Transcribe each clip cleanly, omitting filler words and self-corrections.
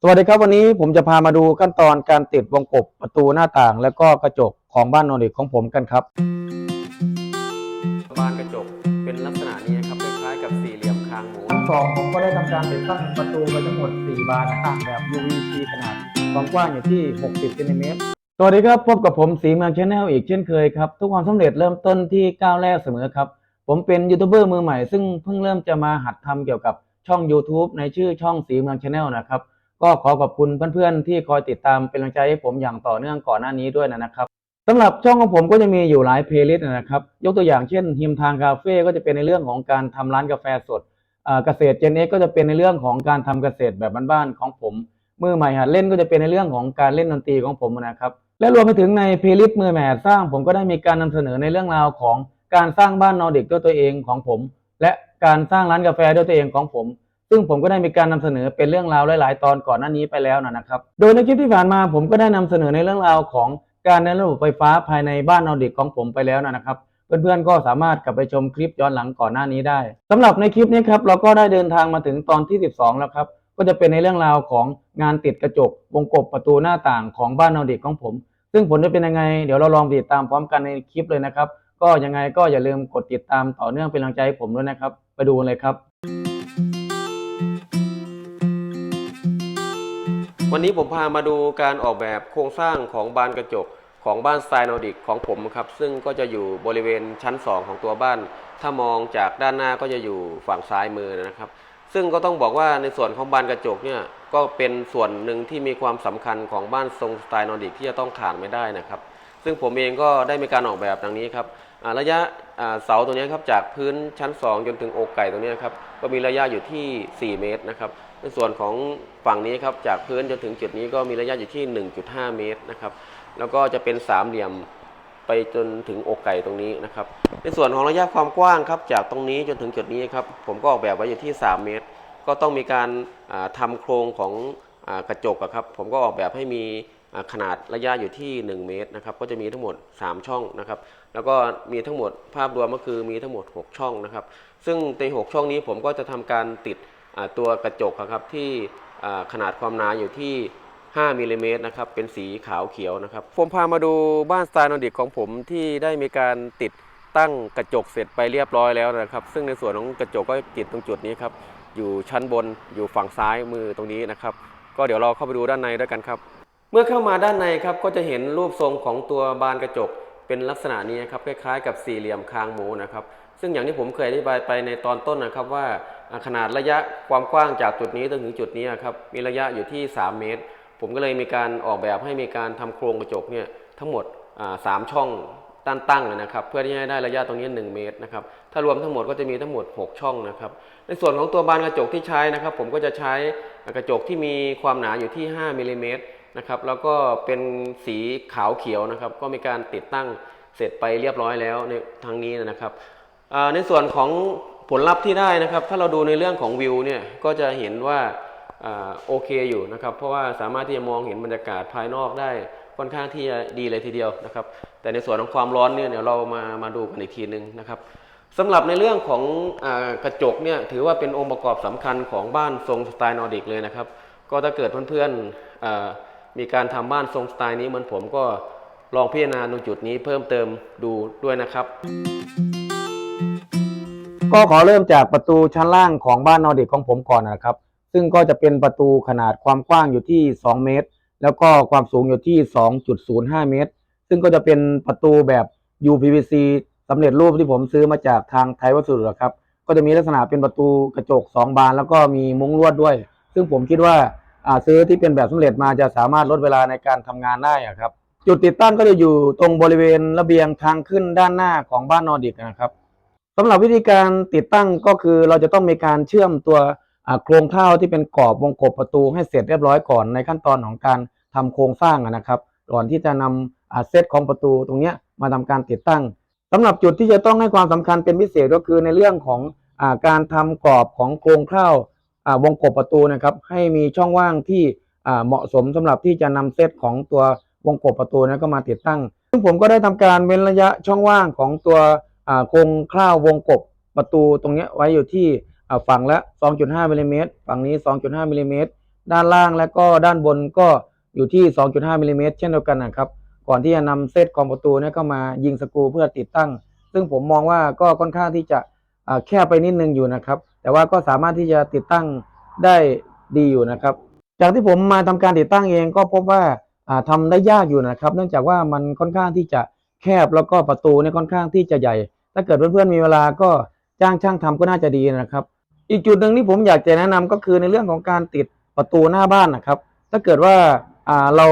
สวัสดีครับวันนี้ผมจะพามาดูขั้นตอนการติดวงกบประตูหน้าต่างและก็กระจกของบ้านนอร์ดิกของผมกันครับบานกระจกเป็นลักษณะนี้ครับคล้ายๆกับสี่เหลี่ยมคางหมูขั้นสองผมก็ได้ทำการติดตั้งประตูไปทั้งหมด4บานนะครับแบบ UVC ขนาดความกว้างอยู่ที่60เซนติเมตรสวัสดีครับพบกับผมสีเมืองชาแนลอีกเช่นเคยครับทุกความสำเร็จเริ่มต้นที่ก้าวแรกเสมอครับผมเป็นยูทูบเบอร์มือใหม่ซึ่งเพิ่งเริ่มจะมาหัดทำเกี่ยวกับช่อง YouTube ในชื่อช่องสีเมืองชาแนลนะครับก็ขอขอบคุณเพื่อนๆที่คอยติดตามเป็นกำลังใจให้ผมอย่างต่อเนื่องก่อนหน้านี้ด้วยนะครับสำหรับช่องของผมก็จะมีอยู่หลายเพลย์ลิสต์นะครับยกตัวอย่างเช่นฮิมทางคาเฟ่ก็จะเป็นในเรื่องของการทำร้านกาแฟสดเกษตรเจนเอ็กก็จะเป็นในเรื่องของการทำเกษตรแบบบ้านๆของผมมือใหม่หัดเล่นก็จะเป็นในเรื่องของการเล่นดนตรีของผมนะครับและรวมไปถึงในเพลย์ลิสต์มือใหม่หัดสร้างผมก็ได้มีการนำเสนอในเรื่องราวของการสร้างบ้านนอร์ดิกด้วยตัวเองของผมและการสร้างร้านกาแฟด้วยตัวเองของผมซึ่งผมก็ได้มีการนำเสนอเป็นเรื่องราวหลายๆตอนก่อนหน้านี้ไปแล้วนะครับโดยในคลิปที่ผ่านมาผมก็ได้นำเสนอในเรื่องราวของการในระบบไฟฟ้าภายในบ้านนอร์ดิกของผมไปแล้วนะครับเพื่อนๆก็สามารถกลับไปชมคลิปย้อนหลังก่อนหน้านี้ได้สำหรับในคลิปนี้ครับเราก็ได้เดินทางมาถึงตอนที่12แล้วครับก็จะเป็นในเรื่องราวของงานติดกระจกวงกบประตูหน้าต่างของบ้านนอร์ดิกของผมซึ่งผลจะเป็นยังไงเดี๋ยวเราลองติดตามพร้อมกันในคลิปเลยนะครับก็ยังไงก็อย่าลืมกดติดตามต่อเนื่องเป็นกำลังใจให้ผมด้วยนะครับไปดูกันเลยครับวันนี้ผมพามาดูการออกแบบโครงสร้างของบานกระจกของบ้านสไตล์นอร์ดิกของผมครับซึ่งก็จะอยู่บริเวณชั้น2ของตัวบ้านถ้ามองจากด้านหน้าก็จะอยู่ฝั่งซ้ายมือนะครับซึ่งก็ต้องบอกว่าในส่วนของบานกระจกเนี่ยก็เป็นส่วนหนึ่งที่มีความสำคัญของบ้านทรงสไตล์นอร์ดิกที่จะต้องขาดไม่ได้นะครับซึ่งผมเองก็ได้มีการออกแบบดังนี้ครับระยะเสาตรงนี้ครับจากพื้นชั้น2จนถึงอกไก่ตรงนี้ครับก็มีระยะอยู่ที่4 เมตรนะครับในส่วนของฝั่งนี้ครับจากพื้นจนถึงจุดนี้ก็มีระยะอยู่ที่ 1.5 เมตรนะครับแล้วก็จะเป็นสามเหลี่ยมไปจนถึงอกไก่ตรงนี้นะครับในส่วนของระยะความกว้างครับจากตรงนี้จนถึงจุดนี้ครับผมก็ออกแบบไว้อยู่ที่3 เมตรก็ต้องมีการทำโครงของกระจกครับผมก็ออกแบบให้มีขนาดระยะอยู่ที่1 เมตรนะครับก็จะมีทั้งหมด3 ช่องนะครับแล้วก็มีทั้งหมดภาพรวมก็คือมีทั้งหมด6 ช่องนะครับซึ่งใน6 ช่องนี้ผมก็จะทำการติดตัวกระจกครับที่ขนาดความหนาอยู่ที่5 มิลลิเมตรนะครับเป็นสีขาวเขียวนะครับผมพามาดูบ้านสไตล์นอร์ดิกของผมที่ได้มีการติดตั้งกระจกเสร็จไปเรียบร้อยแล้วนะครับซึ่งในส่วนของกระจกก็ติดตรงจุดนี้ครับอยู่ชั้นบนอยู่ฝั่งซ้ายมือตรงนี้นะครับก็เดี๋ยวเราเข้าไปดูด้านในด้วยกันครับเมื่อเข้ามาด้านในครับก็จะเห็นรูปทรงของตัวบานกระจกเป็นลักษณะนี้ครับคล้ายๆกับสี่เหลี่ยมคางหมูนะครับซึ่งอย่างที่ผมเคยอธิบายไปในตอนต้นนะครับว่าขนาดระยะความกว้างจากจุดนี้ถึงจุดนี้ครับมีระยะอยู่ที่3 เมตรผมก็เลยมีการออกแบบให้มีการทำโครงกระจกเนี่ยทั้งหมด3 ช่องตั้งนะครับเพื่อที่ให้ได้ระยะตรงนี้1 เมตรนะครับถ้ารวมทั้งหมดก็จะมีทั้งหมด6 ช่องนะครับในส่วนของตัวบานกระจกที่ใช้นะครับผมก็จะใช้กระจกที่มีความหนาอยู่ที่5 มิลลิเมตรนะครับแล้วก็เป็นสีขาวเขียวนะครับก็มีการติดตั้งเสร็จไปเรียบร้อยแล้วในทางนี้นะครับในส่วนของผลลัพธ์ที่ได้นะครับถ้าเราดูในเรื่องของวิวเนี่ยก็จะเห็นว่าโอเคอยู่นะครับเพราะว่าสามารถที่จะมองเห็นบรรยากาศภายนอกได้ค่อนข้างที่จะดีเลยทีเดียวนะครับแต่ในส่วนของความร้อนเนี่ยเดี๋ยวเรามาดูกันอีกทีนึงนะครับสำหรับในเรื่องของกระจกเนี่ยถือว่าเป็นองค์ประกอบสำคัญของบ้านทรงสไตล์นอร์ดิกเลยนะครับก็ถ้าเกิดเพื่อนๆมีการทำบ้านทรงสไตล์นี้เหมือนผมก็ลองพิจารณาตรงจุดนี้เพิ่มเติมดูด้วยนะครับก็ขอเริ่มจากประตูชั้นล่างของบ้านนอร์ดิกของผมก่อนนะครับซึ่งก็จะเป็นประตูขนาดความกว้างอยู่ที่2 เมตรแล้วก็ความสูงอยู่ที่2.05 เมตรซึ่งก็จะเป็นประตูแบบ UPVC สำเร็จรูปที่ผมซื้อมาจากทางไทยวัสดุครับก็จะมีลักษณะเป็นประตูกระจก2 บานแล้วก็มีมุ้งลวดด้วยซึ่งผมคิดว่าซื้อที่เป็นแบบสำเร็จมาจะสามารถลดเวลาในการทำงานได้ครับจุดติดตั้งก็จะอยู่ตรงบริเวณระเบียงทางขึ้นด้านหน้าของบ้านนอร์ดิกนะครับสำหรับวิธีการติดตั้งก็คือเราจะต้องมีการเชื่อมตัวโครงเท่าที่เป็นกรอบวงกบประตูให้เสร็จเรียบร้อยก่อนในขั้นตอนของการทำโครงสร้างนะครับก่อนที่จะนำเซตของประตูตรงนี้มาทำการติดตั้งสำหรับจุดที่จะต้องให้ความสำคัญเป็นพิเศษก็คือในเรื่องของการทำกรอบของโครงเท่าวงกบประตูนะครับให้มีช่องว่างที่เหมาะสมสำหรับที่จะนำเซตของตัววงกบประตูนั้นก็มาติดตั้งซึ่งผมก็ได้ทำการเว้นระยะช่องว่างของตัวโครงคร่าววงกบประตูตรงนี้ไว้อยู่ที่ฝั่งละ 2.5 มิลลิเมตรฝั่งนี้ 2.5 มิลลิเมตร ด้านล่างและก็ด้านบนก็อยู่ที่ 2.5 มิลลิเมตรเช่นเดียวกันนะครับก่อนที่จะนำเซตขอบประตูเนี่ยเข้ามายิงสกรูเพื่อติดตั้งซึ่งผมมองว่าก็ค่อนข้างที่จะแคบไปนิดนึงอยู่นะครับแต่ว่าก็สามารถที่จะติดตั้งได้ดีอยู่นะครับจากที่ผมมาทำการติดตั้งเองก็พบว่าทำได้ยากอยู่นะครับเนื่องจากว่ามันค่อนข้างที่จะแคบแล้วก็ประตูเนี่ยค่อนข้างที่จะใหญ่ถ้าเกิดเพื่อนๆมีเวลาก็จ้างช่างทำก็น่าจะดีนะครับอีกจุดหนึ่งที่ผมอยากจะแนะนำก็คือในเรื่องของการติดประตูหน้าบ้านนะครับถ้าเกิดว่าเรา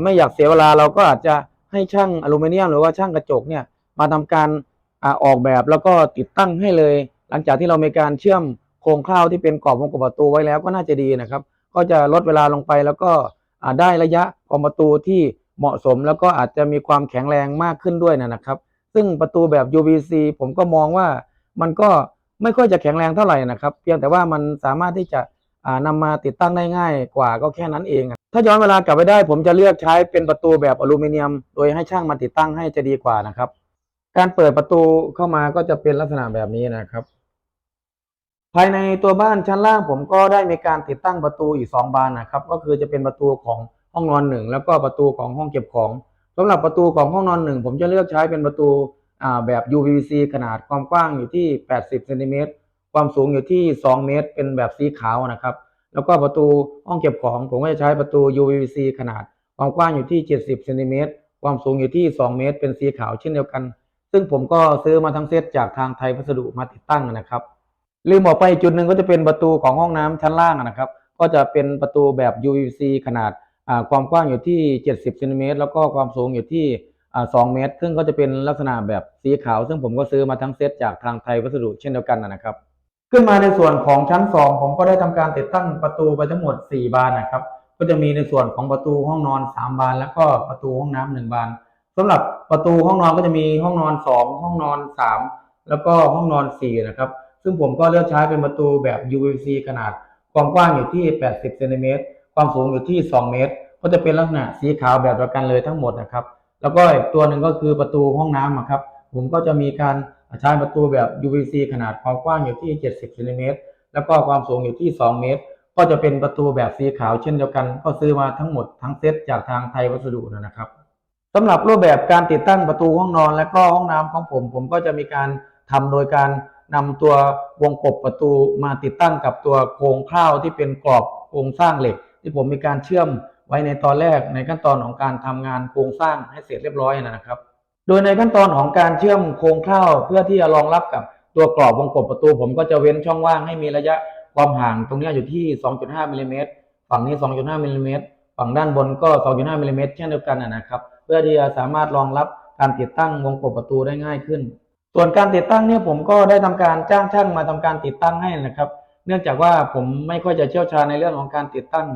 ไม่อยากเสียเวลาเราก็อาจจะให้ช่างอลูมิเนียมหรือว่าช่างกระจกเนี่ยมาทำการออกแบบแล้วก็ติดตั้งให้เลยหลังจากที่เรามีการเชื่อมโครงข้าวที่เป็นกรอบวงกบประตูไว้แล้วก็น่าจะดีนะครับก็จะลดเวลาลงไปแล้วก็ได้ระยะของประตูที่เหมาะสมแล้วก็อาจจะมีความแข็งแรงมากขึ้นด้วยนะครับซึ่งประตูแบบ UVC ผมก็มองว่ามันก็ไม่ค่อยจะแข็งแรงเท่าไหร่นะครับเพียงแต่ว่ามันสามารถที่จะนำมาติดตั้งได้ง่ายกว่าก็แค่นั้นเองถ้าย้อนเวลากลับไปได้ผมจะเลือกใช้เป็นประตูแบบอลูมิเนียมโดยให้ช่างมาติดตั้งให้จะดีกว่านะครับการเปิดประตูเข้ามาก็จะเป็นลักษณะแบบนี้นะครับภายในตัวบ้านชั้นล่างผมก็ได้มีการติดตั้งประตูอีก2บานนะครับก็คือจะเป็นประตูของห้องนอน1แล้วก็ประตูของห้องเก็บของสำหรับประตูของห้องนอน1ผมจะเลือกใช้เป็นประตูแบบ UVC ขนาดความกว้างอยู่ที่80เซนติเมตรความสูงอยู่ที่2เมตรเป็นแบบสีขาวนะครับแล้วก็ประตูห้องเก็บของผมก็จะใช้ประตู UVC ขนาดความกว้างอยู่ที่70เซนติเมตรความสูงอยู่ที่2เมตรเป็นสีขาวเช่นเดียวกันซึ่งผมก็ซื้อมาทั้งเซตจากทางไทยพัสดุมาติดตั้งนะครับลืมออกไปจุดหนึ่งก็จะเป็นประตูของห้องน้ำชั้นล่างนะครับก็จะเป็นประตูแบบ UVC ขนาดความกว้างอยู่ที่70เซนติเมตรแล้วก็ความสูงอยู่ที่2เมตรซึ่งก็จะเป็นลักษณะแบบสีขาวซึ่งผมก็ซื้อมาทั้งเซตจากทางไทยวัสดุเช่นเดียวกันนะครับขึ้นมาในส่วนของชั้น2ผมก็ได้ทำการติดตั้งประตูไปทั้งหมด4บานนะครับก็จะมีในส่วนของประตูห้องนอน3บานแล้วก็ประตูห้องน้ำ1บานสำหรับประตูห้องนอนก็จะมีห้องนอน2ห้องนอน3แล้วก็ห้องนอน4นะครับซึ่งผมก็เลือกใช้เป็นประตูแบบ UVC ขนาดความกว้างอยู่ที่80เซนติเมตรความสูงอยู่ที่2เมตรก็จะเป็นลักษณะสีขาวแบบเดียวกันเลยทั้งหมดนะครับแล้วก็อีกตัวหนึ่งก็คือประตูห้องน้ำครับผมก็จะมีการใช้ประตูแบบ UVC ขนาดความกว้างอยู่ที่70เซนติเมตรแล้วก็ความสูงอยู่ที่2เมตรก็จะเป็นประตูแบบสีขาวเช่นเดียวกันก็ซื้อมาทั้งหมดทั้งเซตจากทางไทยวัสดุนะครับสำหรับรูปแบบการติดตั้งประตูห้องนอนและก็ห้องน้ำของผมก็จะมีการทำโดยการนำตัววงกบประตูมาติดตั้งกับตัวโครงข้าวที่เป็นกรอบโครงสร้างเหล็กที่ผมมีการเชื่อมไว้ในตอนแรกในขั้นตอนของการทำงานโครงสร้างให้เสร็จเรียบร้อยนะครับโดยในขั้นตอนของการเชื่อมโครงข้าวเพื่อที่จะรองรับกับตัวกรอบวงกบประตูผมก็จะเว้นช่องว่างให้มีระยะความห่างตรงนี้อยู่ที่ 2.5 มิลลิเมตรฝั่งนี้ 2.5 มิลลิเมตรฝั่งด้านบนก็ 2.5 มิลลิเมตรเช่นเดียวกันนะครับเพื่อที่จะสามารถรองรับการติดตั้งวงกบประตูได้ง่ายขึ้นส่วนการติดตั้งเนี่ยผมก็ได้ทำการจ้างช่างมาทำการติดตั้งให้นะครับเนื่องจากว่าผมไม่ค่อยจะเชี่ยวชาญในเรื่องของการติดตั้ง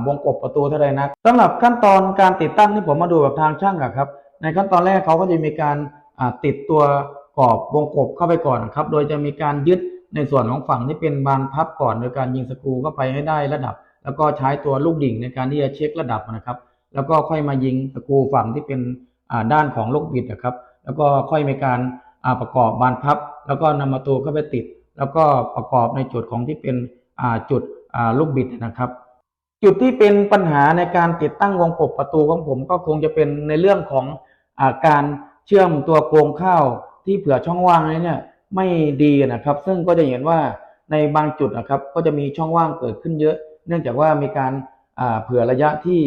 วงกบประตูเท่าไหร่นักสำหรับขั้นตอนการติดตั้งที่ผมมาดูกับทางช่างครับในขั้นตอนแรกเขาก็จะมีการติดตัวกรอบวงกบเข้าไปก่อนครับโดยจะมีการยึดในส่วนของฝั่งที่เป็นบานพับก่อนโดยการยิงสกรูเข้าไปให้ได้ระดับแล้วก็ใช้ตัวลูกดิ่งในการที่จะเช็คระดับนะครับแล้วก็ค่อยมายิงสกรูฝั่งที่เป็นด้านของลูกบิดนะครับแล้วก็ค่อยมีการประกอบบานพับแล้วก็นำประตูเข้าไปติดแล้วก็ประกอบในจุดของที่เป็นจุดลูกบิดนะครับจุดที่เป็นปัญหาในการติดตั้งวงกบประตูของผมก็คงจะเป็นในเรื่องของการเชื่อมตัวโครงข้าวที่เผื่อช่องว่างนี้เนี่ยไม่ดีนะครับซึ่งก็จะเห็นว่าในบางจุดนะครับก็จะมีช่องว่างเกิดขึ้นเยอะเนื่องจากว่ามีการเผื่อระยะที่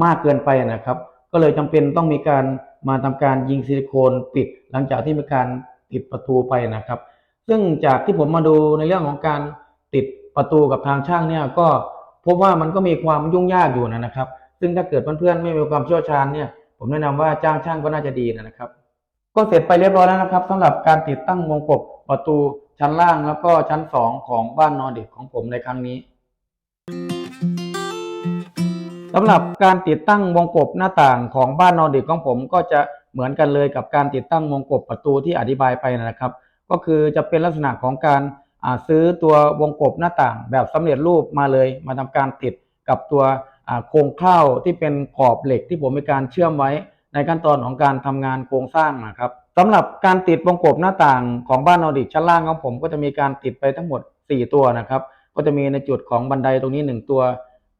มากเกินไปนะครับก็เลยจำเป็นต้องมีการมาทำการยิงซิลิโคนปิดหลังจากที่มีการติดประตูไปนะครับซึ่งจากที่ผมมาดูในเรื่องของการติดประตูกับทางช่างเนี่ยก็พบว่ามันก็มีความยุ่งยากอยู่นะครับซึ่งถ้าเกิดเพื่อนๆไม่มีความเชี่ยวชาญเนี่ยผมแนะนำว่าจ้างช่างก็น่าจะดีนะครับก็เสร็จไปเรียบร้อยแล้วนะครับสำหรับการติดตั้งวงกบประตูชั้นล่างแล้วก็ชั้น2ของบ้านนอร์ดิกของผมในครั้งนี้สำหรับการติดตั้งวงกบหน้าต่างของบ้านนอร์ดิกของผมก็จะเหมือนกันเลยกับการติดตั้งวงกบประตูที่อธิบายไปนะครับก็คือจะเป็นลักษณะของการซื้อตัววงกบหน้าต่างแบบสำเร็จรูปมาเลยมาทำการติดกับตัวโครงข้าวที่เป็นขอบเหล็กที่ผมมีการเชื่อมไว้ในขั้นตอนของการทำงานโครงสร้างนะครับสำหรับการติดวงกบหน้าต่างของบ้านนอร์ดิกชั้นล่างของผมก็จะมีการติดไปทั้งหมด4ตัวนะครับก็ ก็จะมีในจุดของบันไดตรงนี้1ตัว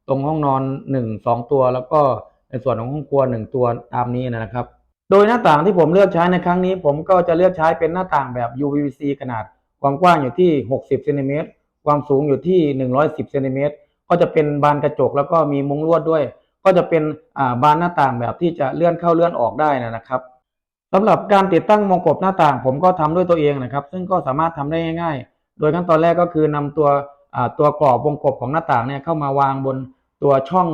ตรงห้องนอน1-2ตัวแล้วก็ในส่วนของห้องครัว1ตัวตามนี้นะครับโดยหน้าต่างที่ผมเลือกใช้ในครั้งนี้ผมก็จะเลือกใช้เป็นหน้าต่างแบบ UVC ขนาดความกว้างอยู่ที่60เซนติเมตรความสูงอยู่ที่110เซนติเมตรก็จะเป็นบานกระจกแล้วก็มีมุ้งลวดด้วยก็จะเป็นบานหน้าต่างแบบที่จะเลื่อนเข้าเลื่อนออกได้นะครับสำหรับการติดตั้งวงกบหน้าต่างผมก็ทำด้วยตัวเองนะครับซึ่งก็สามารถทำได้ง่ายๆโดยขั้นตอนแรกก็คือนำตัวกรอบวงกบของหน้าต่างเนี่ยเข้ามาวางบนตัวช่อง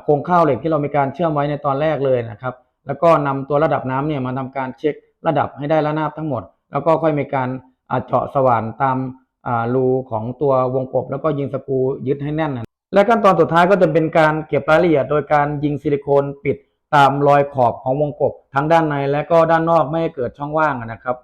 โครงข้าวเหล็กที่เรามีการเชื่อมไว้ในตอนแรกเลยนะครับแล้วก็นำตัวระดับน้ำเนี่ยมาทำการเช็คระดับให้ได้ระนาบทั้งหมดแล้วก็ค่อยมีการเจาะสว่านตามรูของตัววงกบแล้วก็ยิงสกรูยึดให้แน่นและขั้นตอนสุดท้ายก็จะเป็นการเก็บรายละเอียดโดยการยิงซิลิโคนปิดตามรอยขอบของวงกบทั้งด้านในและก็ด้านนอกไม่ให้เกิดช่องว่างนะครับ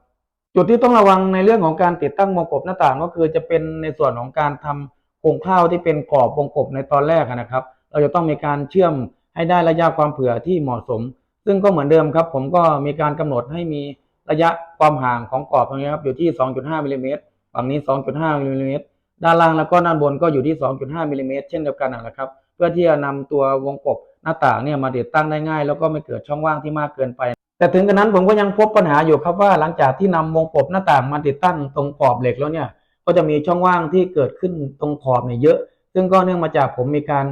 จุดที่ต้องระวังในเรื่องของการติดตั้งวงกบหน้าต่างก็คือจะเป็นในส่วนของการทำโครงข้าวที่เป็นกรอบวงกบในตอนแรกนะครับเราจะต้องมีการเชื่อมให้ได้ระยะความเผื่อที่เหมาะสมซึ่งก็เหมือนเดิมครับผมก็มีการกำหนดให้มีระยะความห่างของกรอบตรงนี้ครับอยู่ที่ 2.5 มิลลิเมตรฝั่งนี้ 2.5 มิลลิเมตรด้านล่างแล้วก็ด้านบนก็อยู่ที่ 2.5 มิลลิเมตรเช่นเดียวกันนะครับเพื่อที่จะนำตัววงกบหน้าต่างเนี่ยมาติดตั้งได้ง่ายแล้วก็ไม่เกิดช่องว่างที่มากเกินไปแต่ถึงกระนั้นผมก็ยังพบปัญหาอยู่ครับว่าหลังจากที่นำวงกบหน้าต่างมาติดตั้งตรงขอบเหล็กแล้วเนี่ยก็จะมีช่องว่างที่เกิดขึ้นตรงขอบเนี่ยเยอะซึ่งก็เนื่องมาจากผมมีการ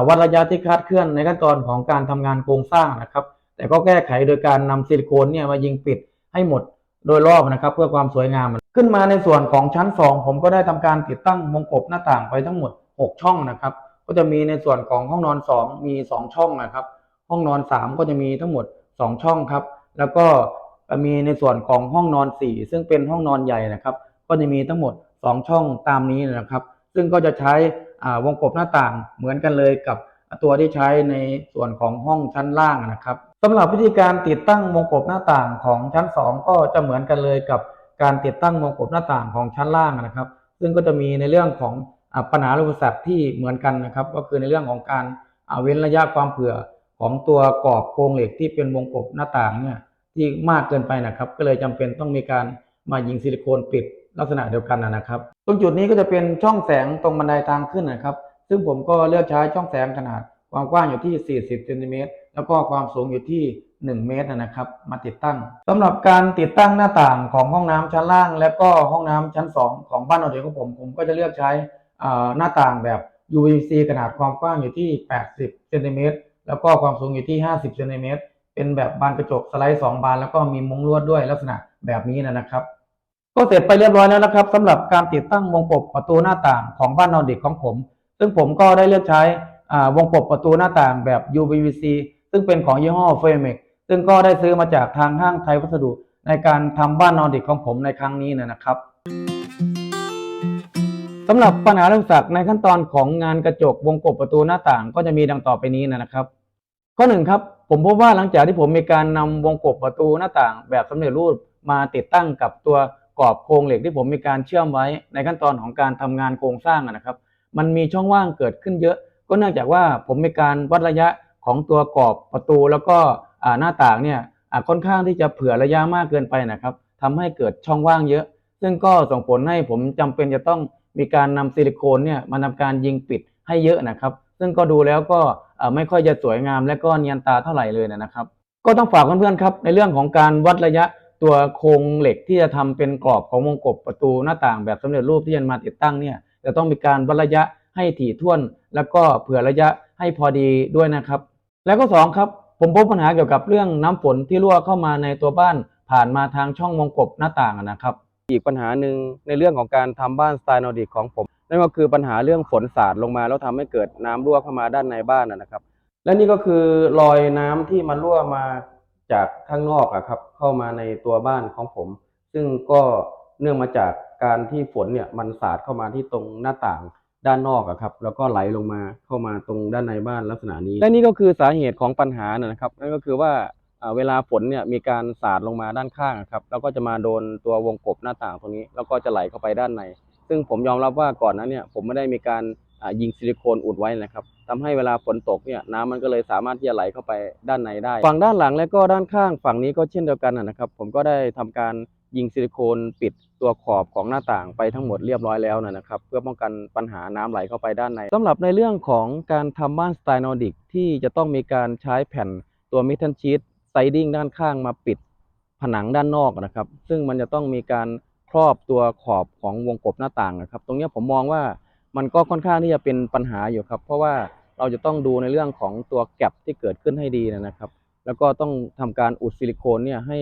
วัดระยะที่คลาดเคลื่อนในขั้นตอนของการทำงานโครงสร้างนะครับแต่ก็แก้ไขโดยการนำซิลิโคนเนี่ยมายิงปิดให้หมดโดยรอบนะครับเพื่อความสวยงามขึ้นมาในส่วนของชั้น2ผมก็ได้ทำการติดตั้งวงกบหน้าต่างไปทั้งหมด6ช่องนะครับก็จะมีในส่วนของห้องนอน2มี2ช่องนะครับห้องนอน3ก็จะมีทั้งหมด2ช่องครับแล้วก็มีในส่วนของห้องนอน4ซึ่งเป็นห้องนอนใหญ่นะครับก็จะมีทั้งหมด2ช่องตามนี้นะครับซึ่งก็จะใช้วงกบหน้าต่างเหมือนกันเลยกับตัวที่ใช้ในส่วนของห้องชั้นล่างนะครับสำหรับวิธีการติดตั้งวงกบหน้าต่างของชั้น2ก็จะเหมือนกันเลยกับการติดตั้งวงกบหน้าต่างของชั้นล่างนะครับซึ่งก็จะมีในเรื่องของปัญหาอุปสรรคที่เหมือนกันนะครับก็คือในเรื่องของการเว้นระยะความเผื่อของตัวกรอบโครงเหล็กที่เป็นวงกบหน้าต่างเนี่ยที่มากเกินไปนะครับก็เลยจำเป็นต้องมีการมายิงซิลิโคนปิดลักษณะเดียวกันนะครับตรงจุดนี้ก็จะเป็นช่องแสงตรงบันไดทางขึ้นนะครับซึ่งผมก็เลือกใช้ช่องแสงขนาดความกว้างอยู่ที่40เซนติเมตรแล้วก็ความสูงอยู่ที่1เมตรนะครับมาติดตั้งสำหรับการติดตั้งหน้าต่างของห้องน้ำชั้นล่างและก็ห้องน้ำชั้น2ของบ้านเราเด็กของผมก็จะเลือกใช้หน้าต่างแบบ UVC ขนาดความกว้างอยู่ที่80เซนติเมตรแล้วก็ความสูงอยู่ที่50เซนติเมตรเป็นแบบบานกระจกสไลด์2บานแล้วก็มีมุ้งลวดด้วยลักษณะแบบนี้นะครับก็เสร็จไปเรียบร้อยแล้วนะครับสำหรับการติดตั้งวงกบประตูหน้าต่างของบ้านนอนเด็กของผมซึ่งผมก็ได้เลือกใช้วงกบประตูหน้าต่างแบบ UVC ซึ่งเป็นของยี่ห้อ Framex ซึ่งก็ได้ซื้อมาจากทางห้างไทยวัสดุในการทำบ้านนอนเด็กของผมในครั้งนี้นะครับสำหรับปัญหาเรื่องสักในขั้นตอนของงานกระจกวงกบประตูหน้าต่างก็จะมีดังต่อไปนี้นะครับข้อ1ครับผมพบว่าหลังจากที่ผมมีการนำวงกบประตูหน้าต่างแบบสำเร็จรูปมาติดตั้งกับตัวกรอบโครงเหล็กที่ผมมีการเชื่อมไว้ในขั้นตอนของการทำงานโครงสร้างนะครับมันมีช่องว่างเกิดขึ้นเยอะก็เนื่องจากว่าผมมีการวัดระยะของตัวกรอบประตูแล้วก็หน้าต่างเนี่ยค่อนข้างที่จะเผื่อระยะมากเกินไปนะครับทำให้เกิดช่องว่างเยอะซึ่งก็ส่งผลให้ผมจำเป็นจะต้องมีการนำซิลิโคนเนี่ยมาทำการยิงปิดให้เยอะนะครับซึ่งก็ดูแล้วก็ไม่ค่อยจะสวยงามและก็เนียนตาเท่าไหร่เลยนะครับก็ต้องฝากเพื่อนๆครับในเรื่องของการวัดระยะตัวโครงเหล็กที่จะทำเป็นกรอบของวงกบประตูหน้าต่างแบบสำเร็จรูปที่จะมาติดตั้งเนี่ยจะต้องมีการวัดระยะให้ถี่ถ้วนแล้วก็เผื่อระยะให้พอดีด้วยนะครับแล้วก็2ครับผมพบปัญหาเกี่ยวกับเรื่องน้ำฝนที่รั่วเข้ามาในตัวบ้านผ่านมาทางช่องวงกบหน้าต่างนะครับอีกปัญหาหนึ่งในเรื่องของการทำบ้านสไตล์นอร์ดิกของผมนั่นก็คือปัญหาเรื่องฝนสาดลงมาแล้วทำให้เกิดน้ำรั่วเข้ามาด้านในบ้านนะครับและนี่ก็คือรอยน้ำที่มันรั่วมาจากข้างนอกครับเข้ามาในตัวบ้านของผมซึ่งก็เนื่องมาจากการที่ฝนเนี่ยมันสาดเข้ามาที่ตรงหน้าต่างด้านนอกครับแล้วก็ไหลลงมาเข้ามาตรงด้านในบ้านลักษณะนี้และนี่ก็คือสาเหตุของปัญหานะครับนั่นก็คือว่าเวลาฝนเนี่ยมีการสาดลงมาด้านข้างครับแล้วก็จะมาโดนตัววงกบหน้าต่างตรงนี้แล้วก็จะไหลเข้าไปด้านในซึ่งผมยอมรับว่าก่อนนั้นเนี่ยผมไม่ได้มีการยิงซิลิโคนอุดไว้นะครับทำให้เวลาฝนตกเนี่ยน้ำมันก็เลยสามารถที่จะไหลเข้าไปด้านในได้ฝั่งด้านหลังและก็ด้านข้างฝั่งนี้ก็เช่นเดียวกันนะครับผมก็ได้ทำการ ยิงซิลิโคนปิดตัวขอบของหน้าต่างไปทั้งหมดเรียบร้อยแล้วนะครับเพื่อป้องกันปัญหาน้ำไหลเข้าไปด้านในสำหรับในเรื่องของการทำบ้านสไตล์นอร์ดิกที่จะต้องมีการใช้แผ่นตัวมิทัลชีทไซดิ้งด้านข้างมาปิดผนังด้านนอกนะครับซึ่งมันจะต้องมีการครอบตัวขอบของวงกบหน้าต่างนะครับตรงนี้ผมมองว่ามันก็ค่อนข้างที่จะเป็นปัญหาอยู่ครับเพราะว่าเราจะต้องดูในเรื่องของตัวแกปที่เกิดขึ้นให้ดีนะครับแล้วก็ต้องทำการอุดซิลิโคนเนี่ยให้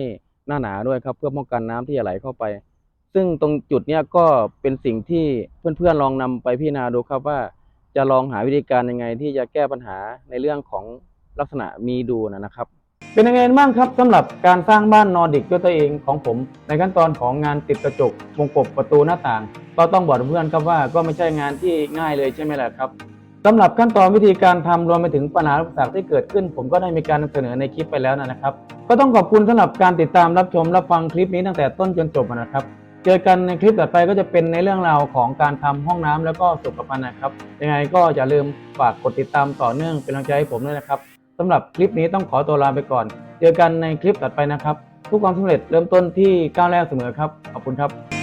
หน้าหนาด้วยครับเพื่อป้องกันน้ำที่จะไหลเข้าไปซึ่งตรงจุดเนี้ยก็เป็นสิ่งที่เพื่อนๆลองนำไปพิจารณาดูครับว่าจะลองหาวิธีการยังไงที่จะแก้ปัญหาในเรื่องของลักษณะมีดูนะครับเป็นยังไงบ้างครับสำหรับการสร้างบ้านนอร์ดิกด้วยตัวเองของผมในขั้นตอนของงานติดกระจกวงกบประตูหน้าต่างก็ต้องบอกเพื่อนครับว่าก็ไม่ใช่งานที่ง่ายเลยใช่ไหมล่ะครับสำหรับขั้นตอนวิธีการทำรวมไปถึงปัญหาอุปสรรคที่เกิดขึ้นผมก็ได้มีการนำเสนอในคลิปไปแล้วนะครับก็ต้องขอบคุณสำหรับการติดตามรับชมรับฟังคลิปนี้ตั้งแต่ต้นจนจบนะครับเจอกันในคลิปต่อไปก็จะเป็นในเรื่องราวของการทำห้องน้ำแล้วก็สุขภัณฑ์นะครับยังไงก็อย่าลืมฝากกดติดตามต่อเนื่องเป็นกำลังใจให้ผมด้วยนะครับสำหรับคลิปนี้ต้องขอตัวลาไปก่อนเจอกันในคลิปต่อไปนะครับทุกความสำเร็จเริ่มต้นที่ก้าวแรกเสมอครับขอบคุณครับ